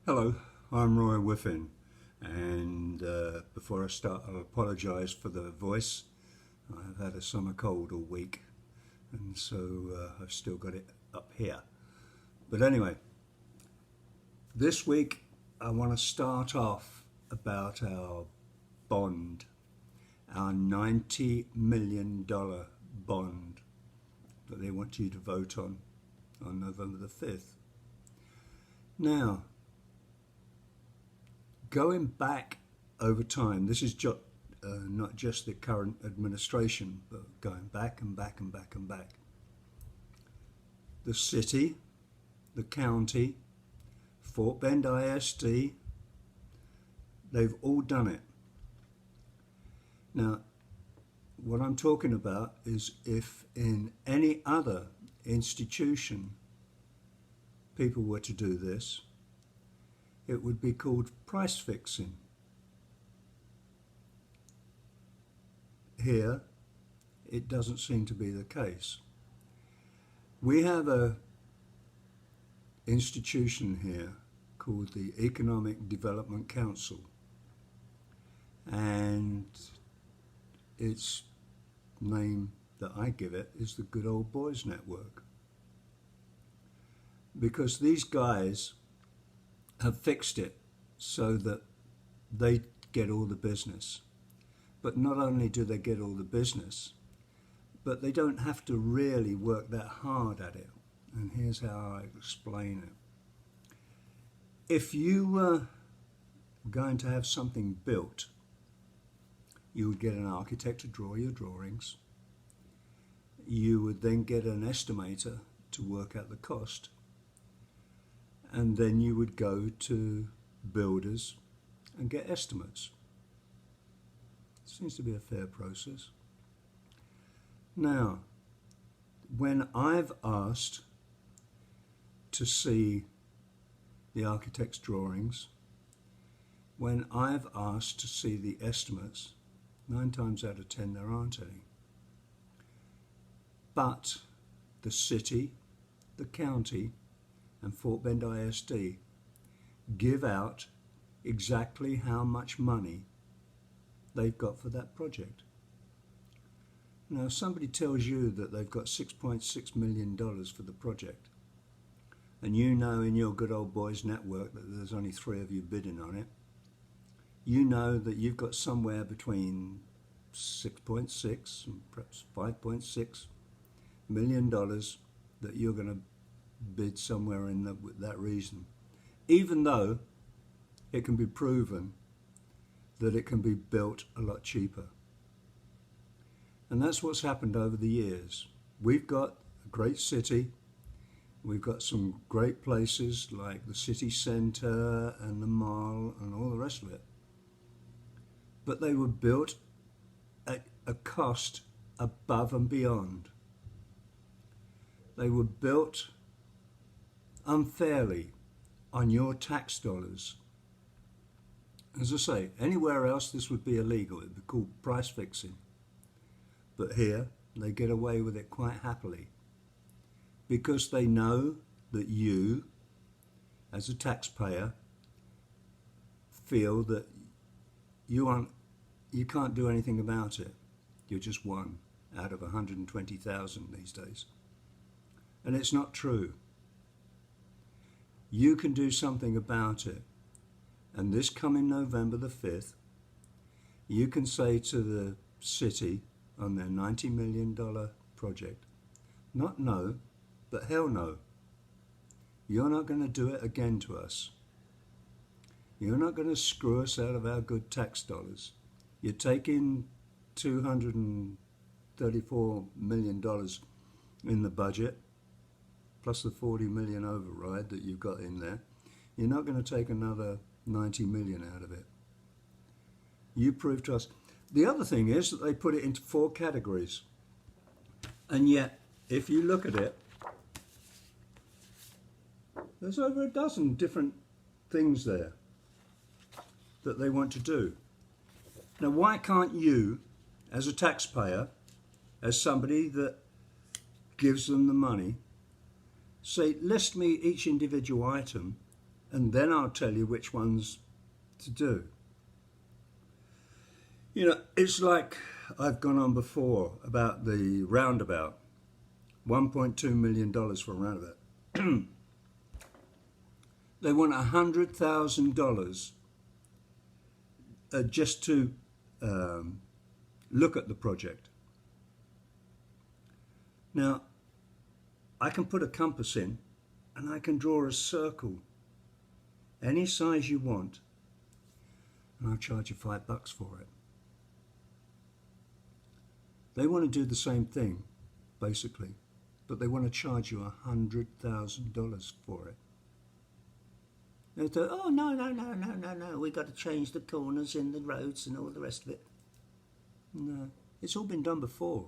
Hello, I'm Roy Whiffin, and before I start, I apologise for the voice. I've had a summer cold all week, and so I've still got it up here. But anyway, this week I want to start off about our bond, our $90 million bond that they want you to vote on November the 5th. Now, going back over time, this is not just the current administration, but going back and back and back and back. The city, the county, Fort Bend ISD, they've all done it. Now, what I'm talking about is if in any other institution people were to do this, it would be called price fixing. Here, it doesn't seem to be the case. We have a institution here called the Economic Development Council, and its name that I give it is the Good Old Boys Network, because these guys have fixed it so that they get all the business. But not only do they get all the business, but they don't have to really work that hard at it. And here's how I explain it. If you were going to have something built, you would get an architect to draw your drawings. You would then get an estimator to work out the cost. And then you would go to builders and get estimates. Seems to be a fair process. Now, when I've asked to see the architect's drawings, when I've asked to see the estimates, 9 times out of 10 there aren't any. But the city, the county, and Fort Bend ISD give out exactly how much money they've got for that project. Now, if somebody tells you that they've got $6.6 million for the project, and you know in your Good Old Boys network that there's only 3 of you bidding on it, you know that you've got somewhere between 6.6 and perhaps $5.6 million that you're going to bid somewhere in that region, even though it can be proven that it can be built a lot cheaper. And that's what's happened over the years. We've got a great city, we've got some great places like the city centre and the mall and all the rest of it, but they were built at a cost above and beyond. They were built unfairly on your tax dollars. As I say, anywhere else this would be illegal. It would be called price fixing. But here, they get away with it quite happily because they know that you, as a taxpayer, feel that you can't do anything about it. You're just one out of 120,000 these days. And it's not true. You can do something about it. And this coming November the 5th, you can say to the city on their $90 million project, not no, but hell no. You're not going to do it again to us. You're not going to screw us out of our good tax dollars. You're taking $234 million in the budget, plus the $40 million override that you've got in there. You're not going to take another $90 million out of it. You prove to us. The other thing is that they put it into 4 categories. And yet, if you look at it, there's over a dozen different things there that they want to do. Now, why can't you, as a taxpayer, as somebody that gives them the money, say, list me each individual item and then I'll tell you which ones to do. You know, it's like I've gone on before about the roundabout. $1.2 million for a roundabout. They want $100,000 just to look at the project. Now, I can put a compass in and I can draw a circle any size you want, and I'll charge you $5 for it. They want to do the same thing, basically, but they want to charge you $100,000 for it. They say, oh, no, we've got to change the corners in the roads and all the rest of it. No, it's all been done before.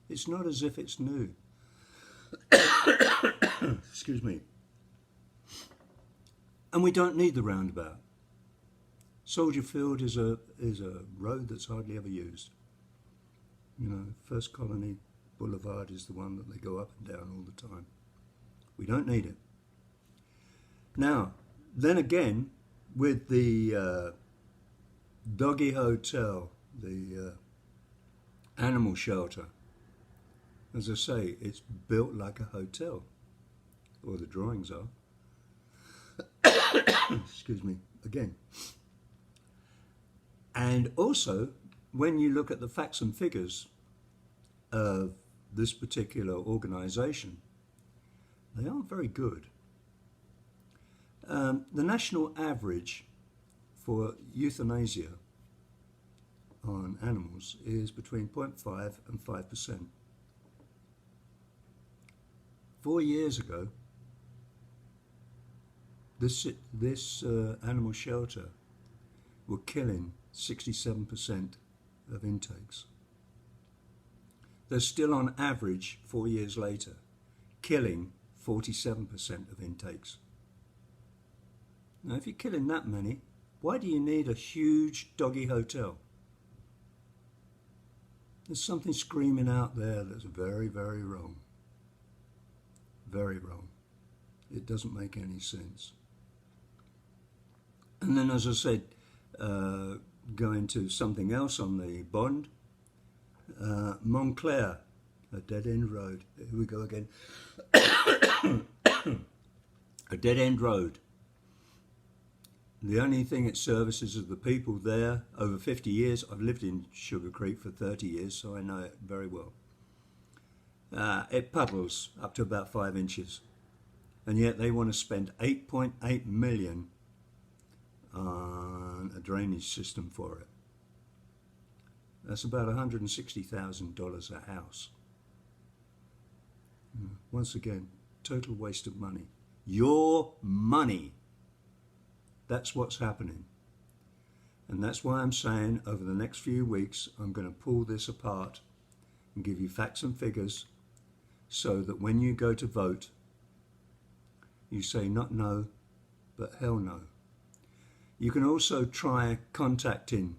It's not as if it's new. Excuse me. And we don't need the roundabout. Soldier Field is a road that's hardly ever used. You know, First Colony Boulevard is the one that they go up and down all the time. We don't need it. Now, then again, with the doggy hotel, the animal shelter, as I say, it's built like a hotel, or the drawings are. Excuse me, again. And also, when you look at the facts and figures of this particular organisation, they aren't very good. The national average for euthanasia on animals is between 0.5 and 5%. 4 years ago, this animal shelter were killing 67% of intakes. They're still on average, 4 years later, killing 47% of intakes. Now, if you're killing that many, why do you need a huge doggy hotel? There's something screaming out there that's very, very wrong. Very wrong. It doesn't make any sense. And then, as I said, going to something else on the bond, Montclair, a dead-end road. Here we go again. A dead-end road. The only thing it services is the people there over 50 years. I've lived in Sugar Creek for 30 years, so I know it very well. It puddles up to about 5 inches, and yet they want to spend $8.8 million on a drainage system for it. That's about $160,000 a house. Once again, total waste of money. Your money. That's what's happening. And that's why I'm saying over the next few weeks, I'm going to pull this apart and give you facts and figures so that when you go to vote, you say not no, but hell no. You can also try contacting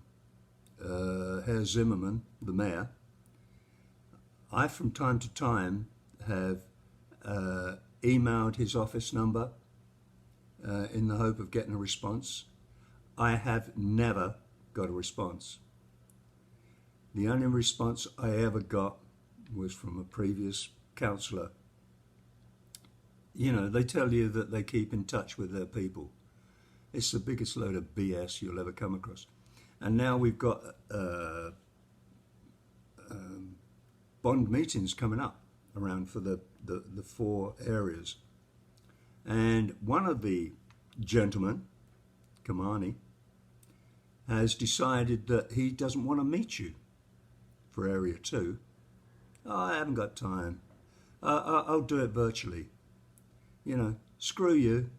Herr Zimmerman, the mayor. I, from time to time, have emailed his office number in the hope of getting a response. I have never got a response. The only response I ever got was from a previous councillor. You know, they tell you that they keep in touch with their people. It's the biggest load of BS you'll ever come across. And now we've got bond meetings coming up around for the 4 areas. And one of the gentlemen, Kamani, has decided that he doesn't want to meet you for Area 2. Oh, I haven't got time. I'll do it virtually. You know, screw you.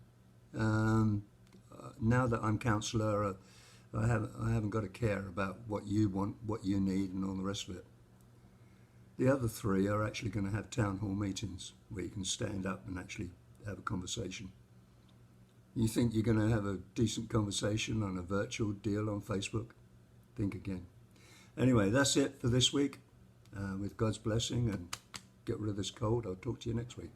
Now that I'm councillor, I haven't got to care about what you want, what you need, and all the rest of it. The other 3 are actually going to have town hall meetings where you can stand up and actually have a conversation. You think you're going to have a decent conversation on a virtual deal on Facebook? Think again. Anyway, that's it for this week. With God's blessing, and get rid of this cold. I'll talk to you next week.